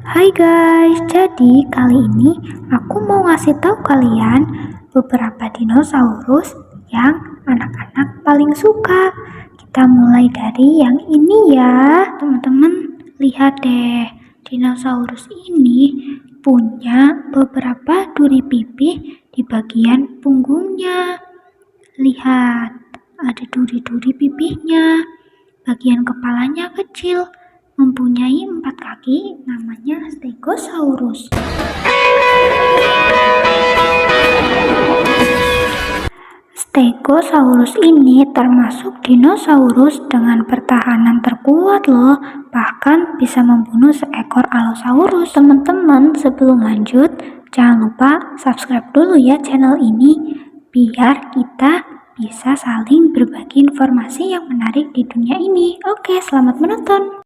Hai guys, jadi kali ini aku mau ngasih tahu kalian beberapa dinosaurus yang anak-anak paling suka. Kita mulai dari yang ini ya, teman-teman. Lihat deh, dinosaurus ini punya beberapa duri pipih di bagian punggungnya. Lihat, ada duri-duri pipihnya. Bagian kepalanya kecil, mempunyai 4 kaki, namanya Stegosaurus. Stegosaurus ini termasuk dinosaurus dengan pertahanan terkuat loh, bahkan bisa membunuh seekor Allosaurus. Teman-teman, sebelum lanjut, jangan lupa subscribe dulu ya channel ini, biar kita bisa saling berbagi informasi yang menarik di dunia ini. Oke, selamat menonton.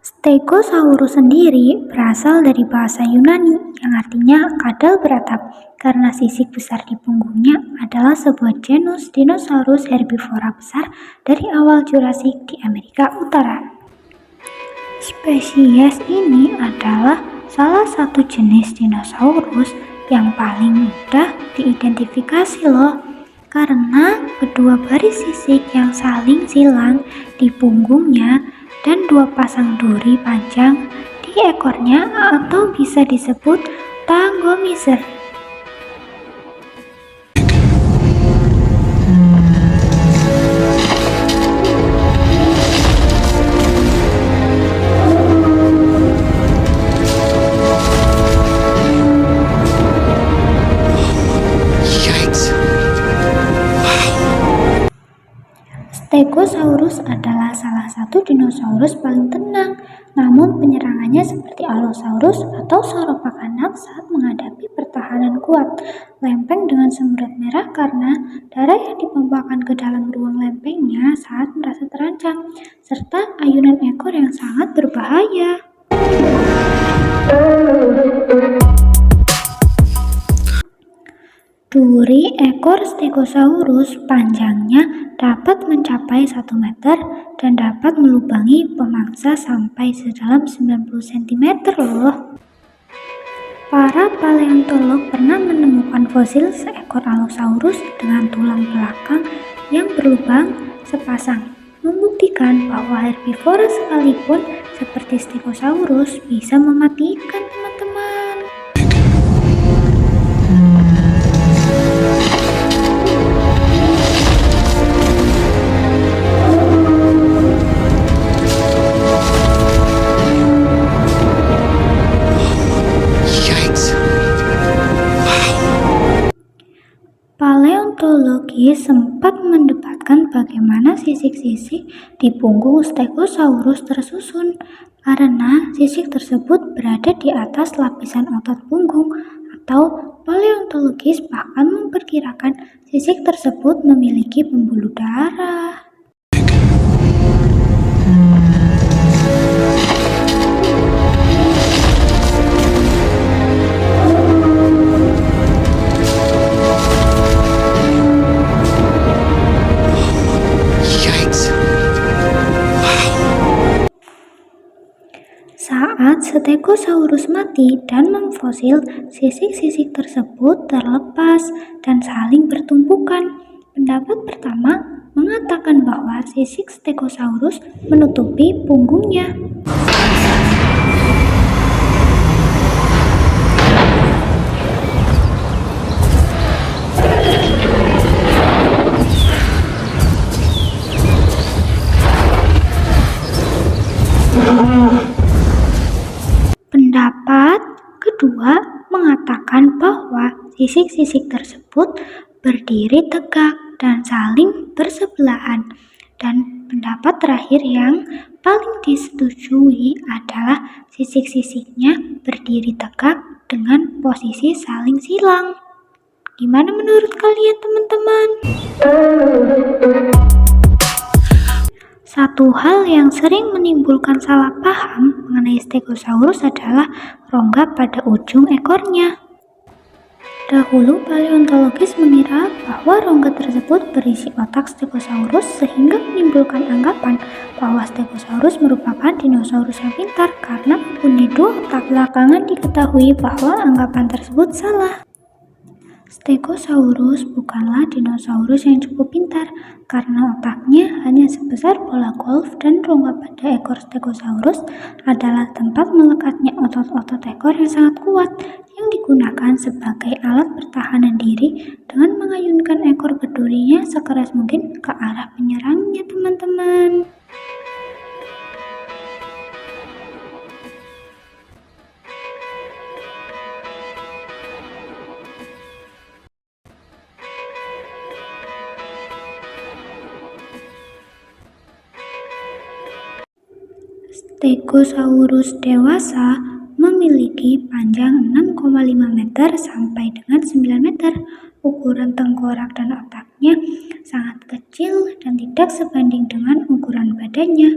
Stegosaurus sendiri berasal dari bahasa Yunani yang artinya kadal beratap, karena sisik besar di punggungnya adalah sebuah genus dinosaurus herbivora besar dari awal Jurassic di Amerika Utara. Spesies ini adalah salah satu jenis dinosaurus yang paling mudah diidentifikasi loh, karena kedua baris sisik yang saling silang di punggungnya dan 2 pasang duri panjang di ekornya, atau bisa disebut tangomiser. Stegosaurus adalah salah satu dinosaurus paling tenang, namun penyerangannya seperti Allosaurus atau Sauropoda saat menghadapi pertahanan kuat. Lempeng dengan semburat merah karena darah yang dipompakan ke dalam ruang lempengnya saat merasa terancam, serta ayunan ekor yang sangat berbahaya. Duri ekor Stegosaurus panjangnya dapat mencapai 1 meter dan dapat melubangi pemangsa sampai sedalam 90 cm loh. Para paleontolog pernah menemukan fosil seekor Allosaurus dengan tulang belakang yang berlubang sepasang, membuktikan bahwa herbivora sekalipun seperti Stegosaurus bisa mematikan, teman-teman. Paleontologis sempat mendebatkan bagaimana sisik-sisik di punggung Stegosaurus tersusun, karena sisik tersebut berada di atas lapisan otot punggung, atau paleontologis bahkan memperkirakan sisik tersebut memiliki pembuluh darah. Saat Stegosaurus mati dan memfosil, sisik-sisik tersebut terlepas dan saling bertumpukan. Pendapat pertama mengatakan bahwa sisik Stegosaurus menutupi punggungnya. Pendapat kedua mengatakan bahwa sisik-sisik tersebut berdiri tegak dan saling bersebelahan. Dan pendapat terakhir yang paling disetujui adalah sisik-sisiknya berdiri tegak dengan posisi saling silang. Gimana menurut kalian, teman-teman? Satu hal yang sering menimbulkan salah paham mengenai Stegosaurus adalah rongga pada ujung ekornya. Dahulu paleontologis mengira bahwa rongga tersebut berisi otak Stegosaurus sehingga menimbulkan anggapan bahwa Stegosaurus merupakan dinosaurus yang pintar karena mempunyai dua otak. Belakangan diketahui bahwa anggapan tersebut salah. Stegosaurus bukanlah dinosaurus yang cukup pintar karena otaknya hanya sebesar bola golf dan rongga pada ekor Stegosaurus adalah tempat melekatnya otot-otot ekor yang sangat kuat yang digunakan sebagai alat pertahanan diri dengan mengayunkan ekor berdurinya sekeras mungkin ke arah penyerangnya, teman-teman. Stegosaurus dewasa memiliki panjang 6,5 meter sampai dengan 9 meter. Ukuran tengkorak dan otaknya sangat kecil dan tidak sebanding dengan ukuran badannya.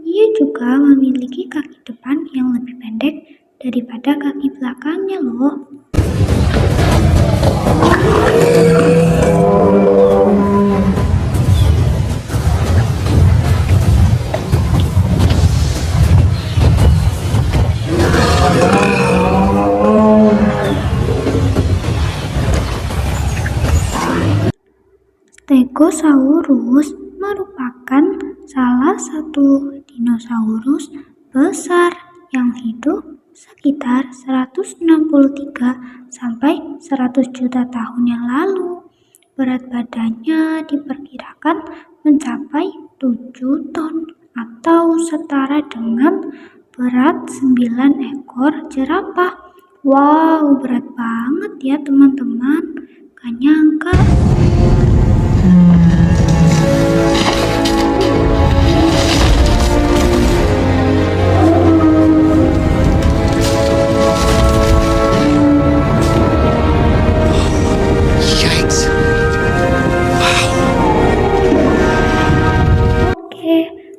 Ia juga memiliki kaki depan yang lebih pendek daripada kaki belakangnya loh. Stegosaurus merupakan salah satu dinosaurus besar yang hidup sekitar 163 sampai 100 juta tahun yang lalu. Berat badannya diperkirakan mencapai 7 ton atau setara dengan berat 9 ekor jerapah. Wow, berat banget ya teman-teman. Gak nyangka.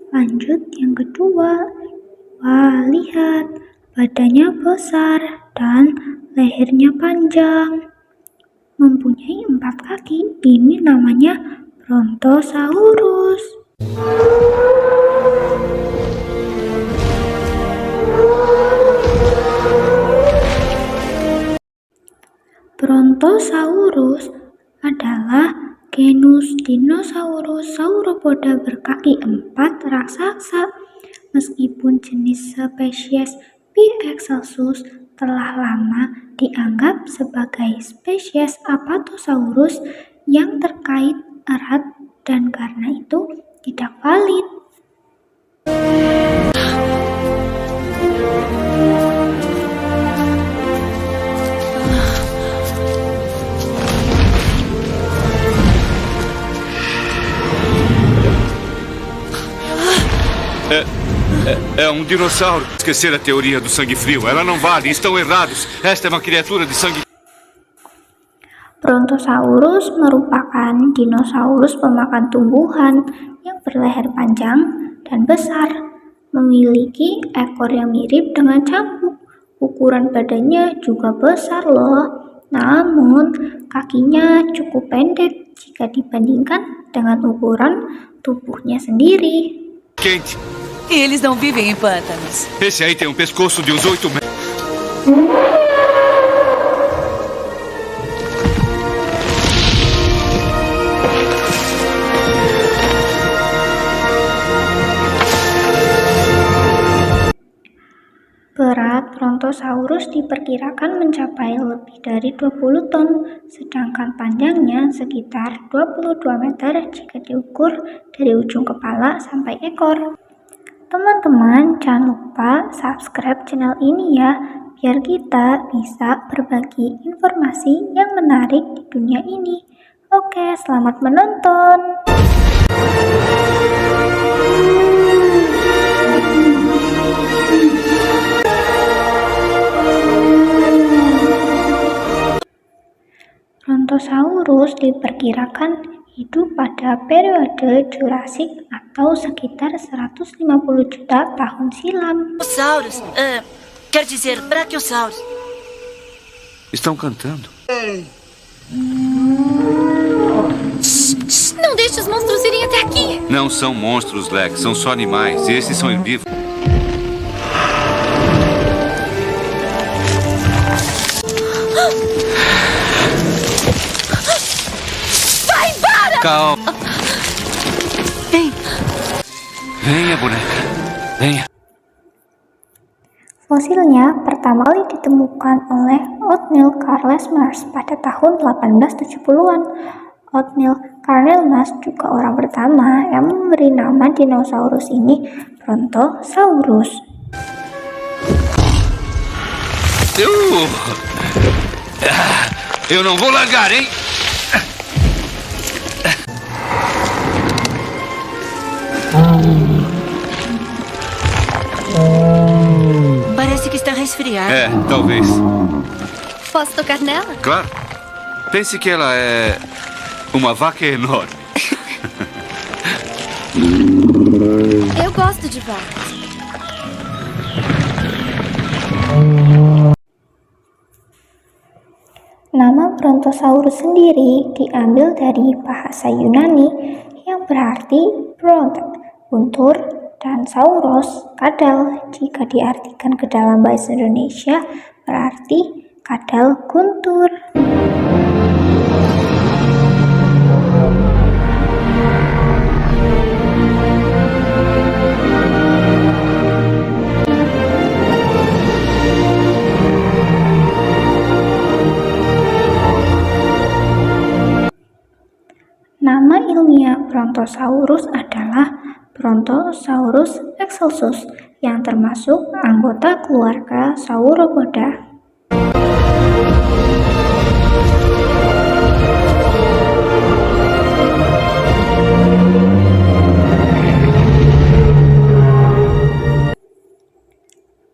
Lanjut yang kedua. Wah, lihat, badannya besar dan lehernya panjang. Mempunyai 4 kaki, ini namanya Brontosaurus. Brontosaurus adalah genus dinosaurus sauropoda berkaki 4 raksasa. Meskipun jenis spesies P. excelsus telah lama dianggap sebagai spesies Apatosaurus yang terkait erat dan karena itu tidak valid. É um dinossauro. Esquecer a teoria do sangue frio. Ela não vale. Estão errados. Esta é uma criatura de sangue. Brontosaurus merupakan dinosaurus pemakan tumbuhan yang berleher panjang dan besar, memiliki ekor yang mirip dengan cambuk. Ukuran badannya juga besar loh, namun kakinya cukup pendek jika dibandingkan dengan ukuran tubuhnya sendiri. Quente. E eles não vivem em pântanos. Esse aí tem um pescoço de uns 8 metros. Berat Brontosaurus diperkirakan mencapai lebih dari 20 ton, sedangkan panjangnya sekitar 22 meter jika diukur dari ujung kepala sampai ekor. Teman-teman, jangan lupa subscribe channel ini ya, biar kita bisa berbagi informasi yang menarik di dunia ini. Oke, selamat menonton! Brontosaurus diperkirakan hidup pada periode Jurassik atau sekitar 150 juta tahun silam. Dinossauros? Quer dizer, brachiossauros. Estão cantando. Não deixe os monstros irem até aqui. Não são monstros, Lex. São só animais. E esses são herbívoros. Vai embora! Calma. Vem. Venha, boneca. Venha. Fosilnya pertama kali ditemukan oleh Othniel Charles Mars pada tahun 1870-an. Othniel Charles Mars juga orang pertama yang memberi nama dinosaurus ini Brontosaurus. Eu não vou largar, hein? Parece que está resfriada. É, talvez. Posso tocar nela? Claro. Pense que ela é uma vaca enorme. Eu gosto de vacas. Nama Brontosaurus sendiri diambil dari bahasa Yunani yang berarti bronte, guntur, dan sauros, kadal. Jika diartikan ke dalam bahasa Indonesia berarti kadal guntur. Nama ilmiah Brontosaurus adalah Brontosaurus excelsus yang termasuk anggota keluarga Sauropoda.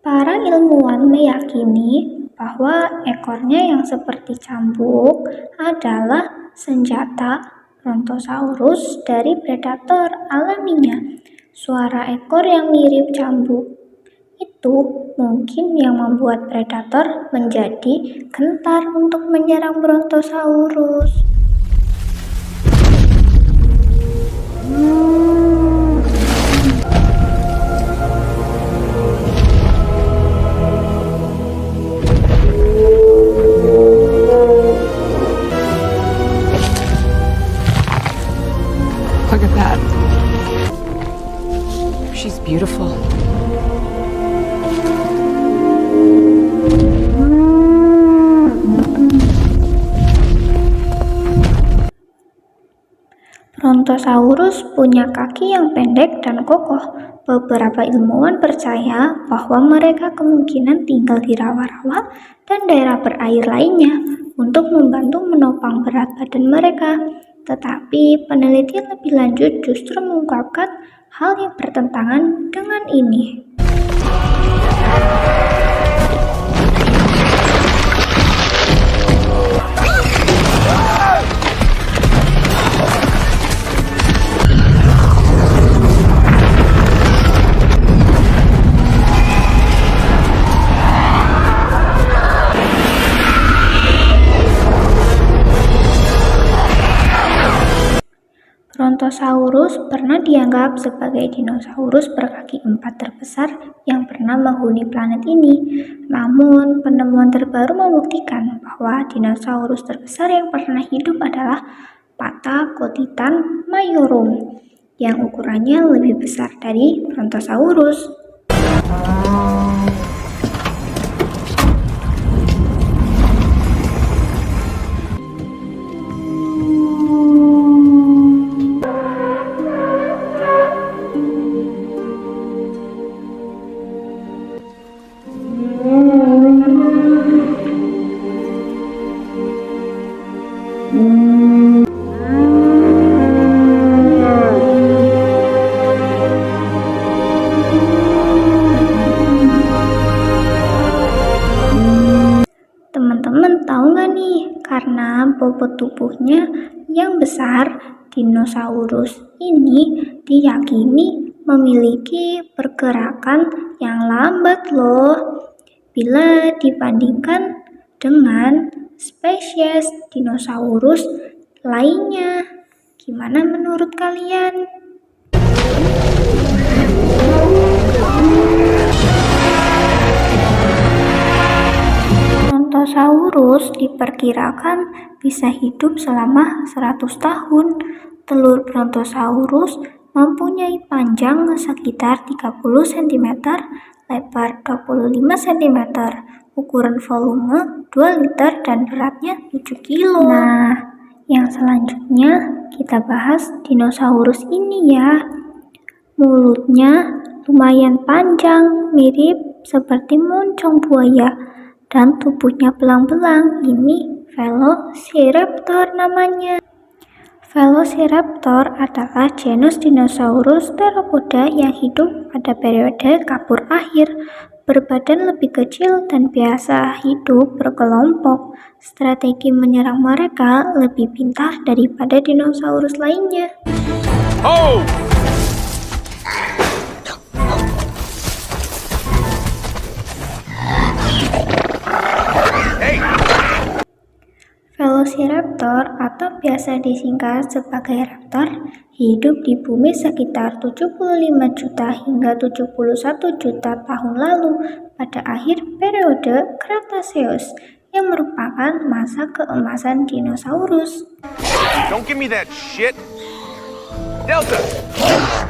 Para ilmuwan meyakini bahwa ekornya yang seperti cambuk adalah senjata Brontosaurus dari predator alaminya. Suara ekor yang mirip cambuk itu mungkin yang membuat predator menjadi gentar untuk menyerang Brontosaurus. Look at that. She's beautiful. Brontosaurus punya kaki yang pendek dan kokoh. Beberapa ilmuwan percaya bahwa mereka kemungkinan tinggal di rawa-rawa dan daerah berair lainnya untuk membantu menopang berat badan mereka. Tetapi peneliti lebih lanjut justru mengungkapkan hal yang bertentangan dengan ini. Brontosaurus pernah dianggap sebagai dinosaurus berkaki 4 terbesar yang pernah menghuni planet ini. Namun, penemuan terbaru membuktikan bahwa dinosaurus terbesar yang pernah hidup adalah Patacotitan majorum, yang ukurannya lebih besar dari Brontosaurus. Teman-teman tahu nggak nih, karena bobot tubuhnya yang besar, dinosaurus ini diyakini memiliki pergerakan yang lambat loh bila dibandingkan dengan spesies dinosaurus lainnya. Gimana menurut kalian? Brontosaurus diperkirakan bisa hidup selama 100 tahun. Telur Brontosaurus mempunyai panjang sekitar 30 cm, lebar 25 cm, ukuran volume 2 liter dan beratnya 7 kilo. Nah, yang selanjutnya kita bahas dinosaurus ini ya. Mulutnya lumayan panjang, mirip seperti moncong buaya, dan tubuhnya belang-belang. Ini Velociraptor namanya. Velociraptor adalah genus dinosaurus teropoda yang hidup pada periode Kapur akhir, berbadan lebih kecil dan biasa hidup berkelompok. Strategi menyerang mereka lebih pintar daripada dinosaurus lainnya. Oh! Velociraptor atau biasa disingkat sebagai raptor hidup di bumi sekitar 75 juta hingga 71 juta tahun lalu pada akhir periode Cretaceous yang merupakan masa keemasan dinosaurus. Don't give me that shit. Delta,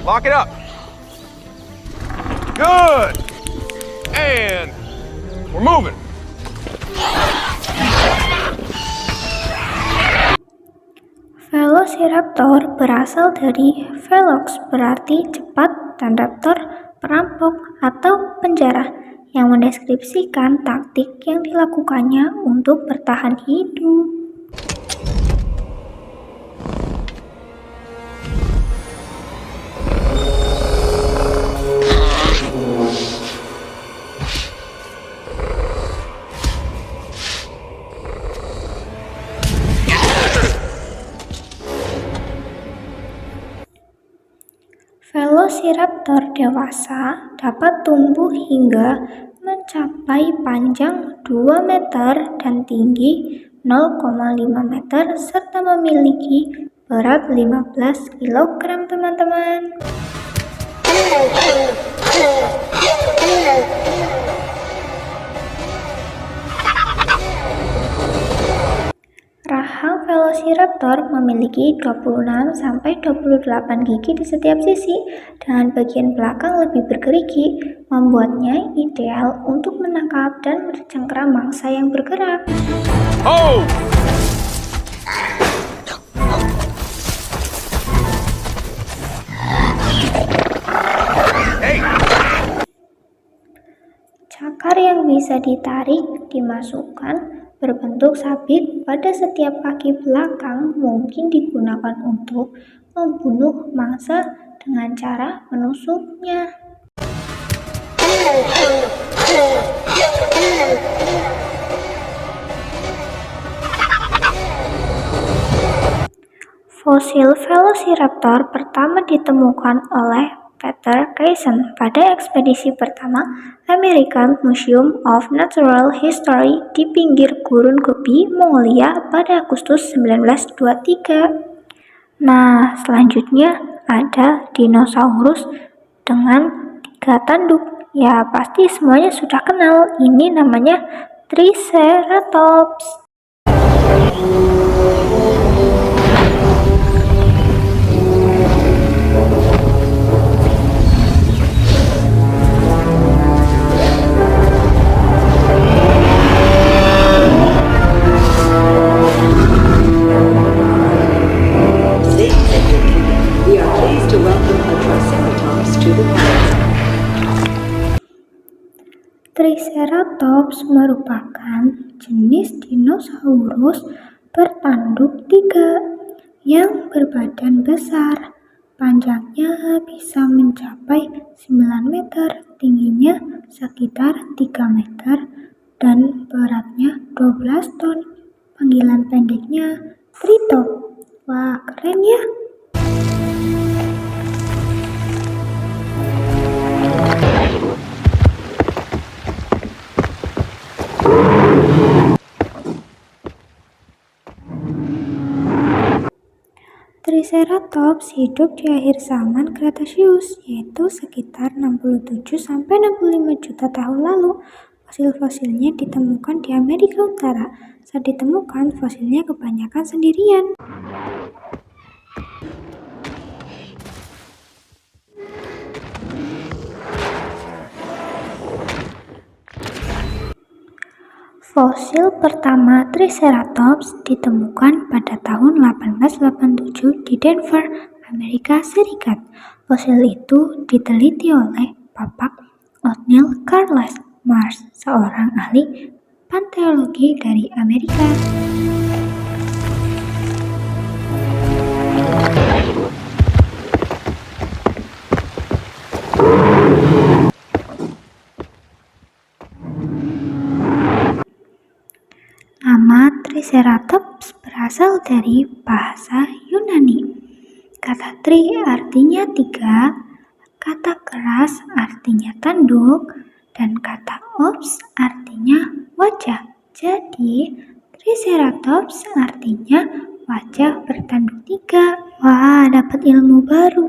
lock it up. Good. And we're moving. Velociraptor berasal dari velox berarti cepat dan raptor perampok atau penjara yang mendeskripsikan taktik yang dilakukannya untuk bertahan hidup. Velociraptor dewasa dapat tumbuh hingga mencapai panjang 2 meter dan tinggi 0,5 meter serta memiliki berat 15 kg, teman-teman. Rahang Velociraptor memiliki 26-28 gigi di setiap sisi, dengan bagian belakang lebih bergerigi, membuatnya ideal untuk menangkap dan mencengkeram mangsa yang bergerak. Oh! Cakar yang bisa ditarik dimasukkan berbentuk sabit pada setiap kaki belakang mungkin digunakan untuk membunuh mangsa dengan cara menusuknya. Fosil Velociraptor pertama ditemukan oleh Peter Kaysen pada ekspedisi pertama American Museum of Natural History di pinggir Gurun Gobi, Mongolia pada Agustus 1923. Nah, selanjutnya ada dinosaurus dengan 3 tanduk. Ya, pasti semuanya sudah kenal. Ini namanya Triceratops. Triceratops merupakan jenis dinosaurus bertanduk 3 yang berbadan besar. Panjangnya bisa mencapai 9 meter, tingginya sekitar 3 meter, dan beratnya 12 ton. Panggilan pendeknya Tritop. Wah, keren ya! Triceratops hidup di akhir zaman Kretasius, yaitu sekitar 67-65 juta tahun lalu. Fosil-fosilnya ditemukan di Amerika Utara. Saat ditemukan, fosilnya kebanyakan sendirian. Fosil pertama Triceratops ditemukan pada tahun 1887 di Denver, Amerika Serikat. Fosil itu diteliti oleh Bapak Othniel Carles Marsh, seorang ahli paleontologi dari Amerika. Nama Triceratops berasal dari bahasa Yunani. Kata tri artinya tiga, kata keras artinya tanduk, dan kata ops artinya wajah. Jadi, Triceratops artinya wajah bertanduk tiga. Wah, dapat ilmu baru.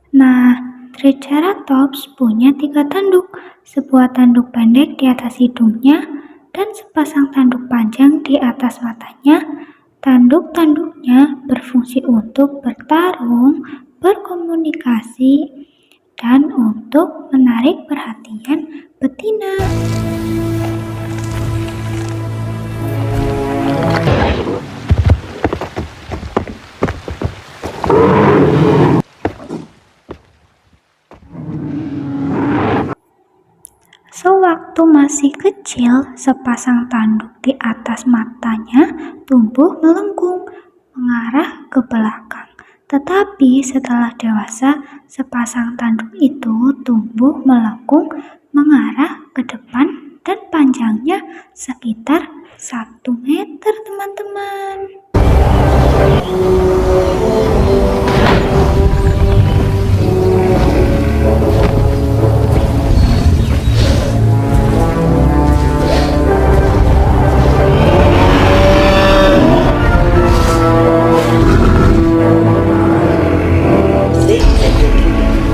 Nah, Triceratops punya 3 tanduk, sebuah tanduk pendek di atas hidungnya, dan sepasang tanduk panjang di atas matanya. Tanduk-tanduknya berfungsi untuk bertarung, berkomunikasi, dan untuk menarik perhatian betina. Sewaktu masih kecil, sepasang tanduk di atas matanya tumbuh melengkung mengarah ke belakang. Tetapi setelah dewasa, sepasang tanduk itu tumbuh melengkung mengarah ke depan dan panjangnya sekitar 1 meter, teman-teman.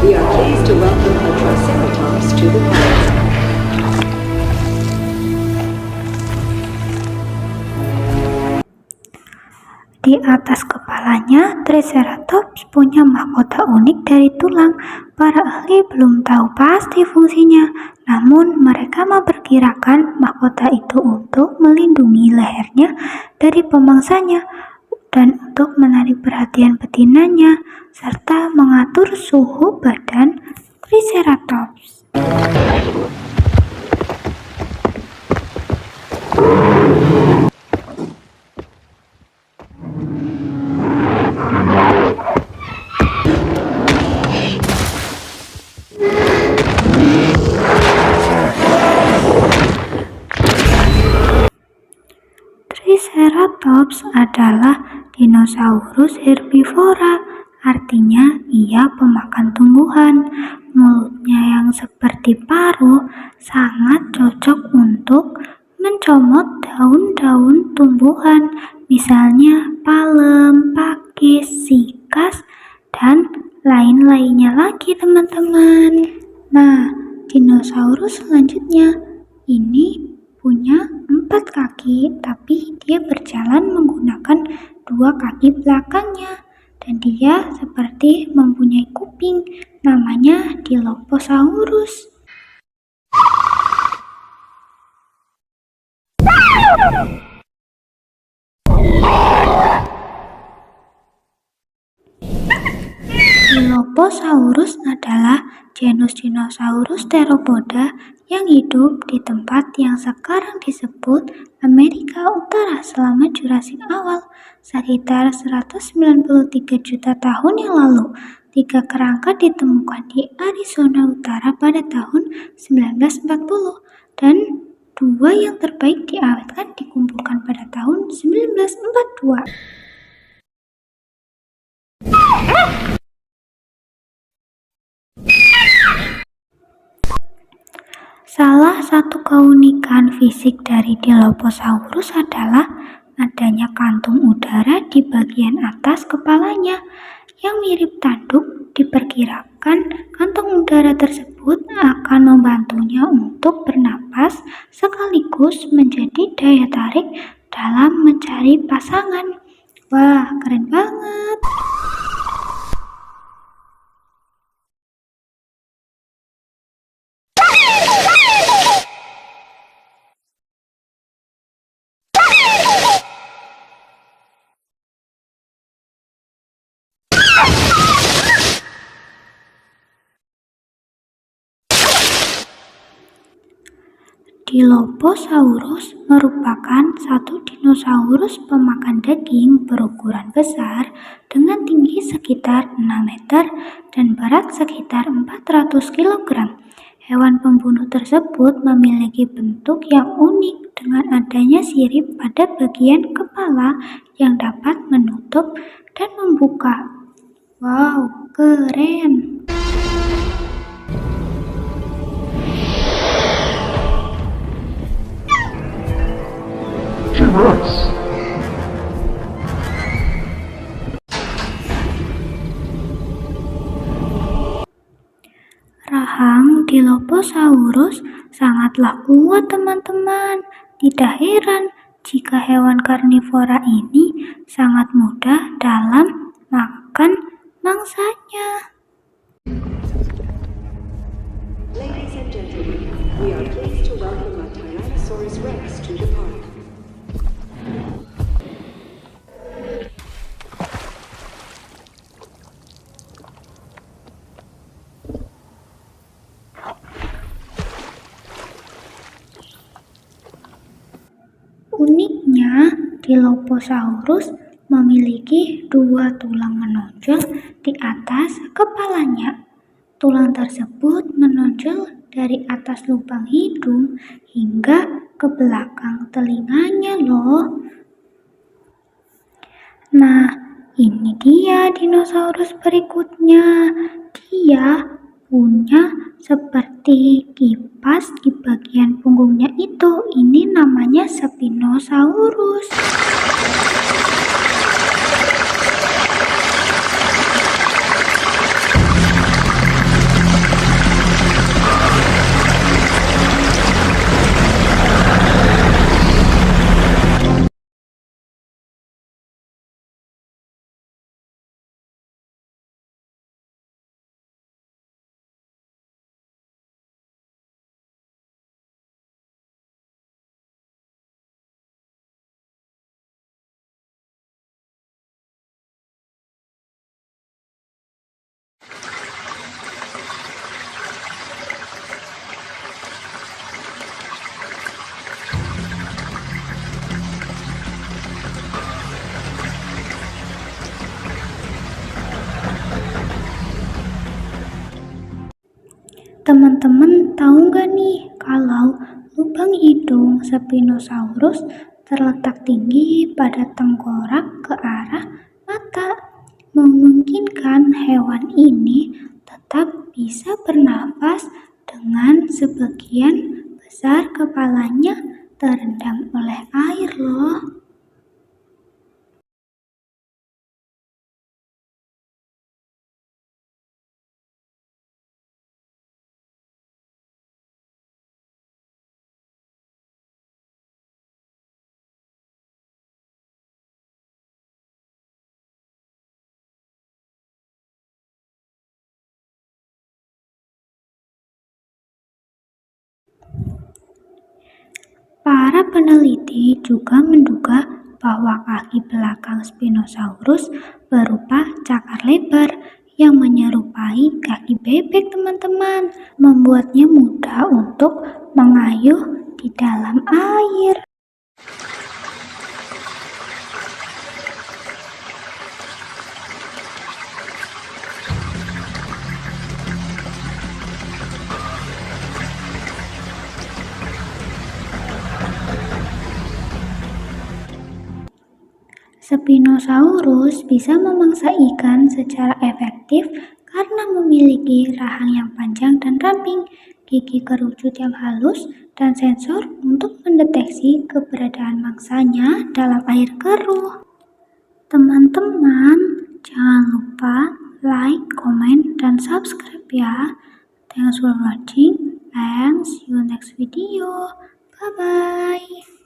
We are pleased to welcome a Triceratops to the park. Di atas kepalanya, Triceratops punya mahkota unik dari tulang. Para ahli belum tahu pasti fungsinya, namun mereka memperkirakan mahkota itu untuk melindungi lehernya dari pemangsanya dan untuk menarik perhatian betinanya, serta mengatur suhu badan Triceratops. Triceratops adalah dinosaurus herbivora, artinya ia pemakan tumbuhan. Mulutnya yang seperti paruh sangat cocok untuk mencomot daun-daun tumbuhan, misalnya palem, pakis, sikas, dan lain-lainnya lagi, teman-teman. Nah, dinosaurus selanjutnya ini punya 4 kaki, tapi dia berjalan menggunakan 2 kaki belakangnya, dan dia seperti mempunyai kuping, namanya Dilophosaurus. Dilophosaurus adalah genus dinosaurus theropoda yang hidup di tempat yang sekarang disebut Amerika Utara selama Jurassic awal, sekitar 193 juta tahun yang lalu. 3 kerangka ditemukan di Arizona Utara pada tahun 1940, dan 2 yang terbaik diawetkan dikumpulkan pada tahun 1942. Salah satu keunikan fisik dari Dilophosaurus adalah adanya kantung udara di bagian atas kepalanya yang mirip tanduk. Diperkirakan kantung udara tersebut akan membantunya untuk bernapas sekaligus menjadi daya tarik dalam mencari pasangan. Wah, keren banget! Dilophosaurus merupakan satu dinosaurus pemakan daging berukuran besar dengan tinggi sekitar 6 meter dan berat sekitar 400 kg. Hewan pembunuh tersebut memiliki bentuk yang unik dengan adanya sirip pada bagian kepala yang dapat menutup dan membuka. Wow, keren! Rahang Dilophosaurus sangatlah kuat, teman-teman. Tidak heran jika hewan karnivora ini sangat mudah dalam makan mangsanya. Ladies and gentlemen, we are pleased to welcome a Tyrannosaurus Rex to the park. Uniknya, Dilophosaurus memiliki 2 tulang menonjol di atas kepalanya. Tulang tersebut menonjol dari atas lubang hidung hingga ke belakang telinganya loh. Nah, ini dia dinosaurus berikutnya. Dia punya seperti kipas di bagian punggungnya itu. Ini namanya Spinosaurus. Teman-teman tahu nggak nih kalau lubang hidung Spinosaurus terletak tinggi pada tengkorak ke arah mata, memungkinkan hewan ini tetap bisa bernafas dengan sebagian besar kepalanya terendam oleh air loh. Para peneliti juga menduga bahwa kaki belakang Spinosaurus berupa cakar lebar yang menyerupai kaki bebek, teman-teman, membuatnya mudah untuk mengayuh di dalam air. Spinosaurus bisa memangsa ikan secara efektif karena memiliki rahang yang panjang dan ramping, gigi kerucut yang halus, dan sensor untuk mendeteksi keberadaan mangsanya dalam air keruh. Teman-teman, jangan lupa like, comment, dan subscribe ya. Thanks for watching and see you next video. Bye-bye.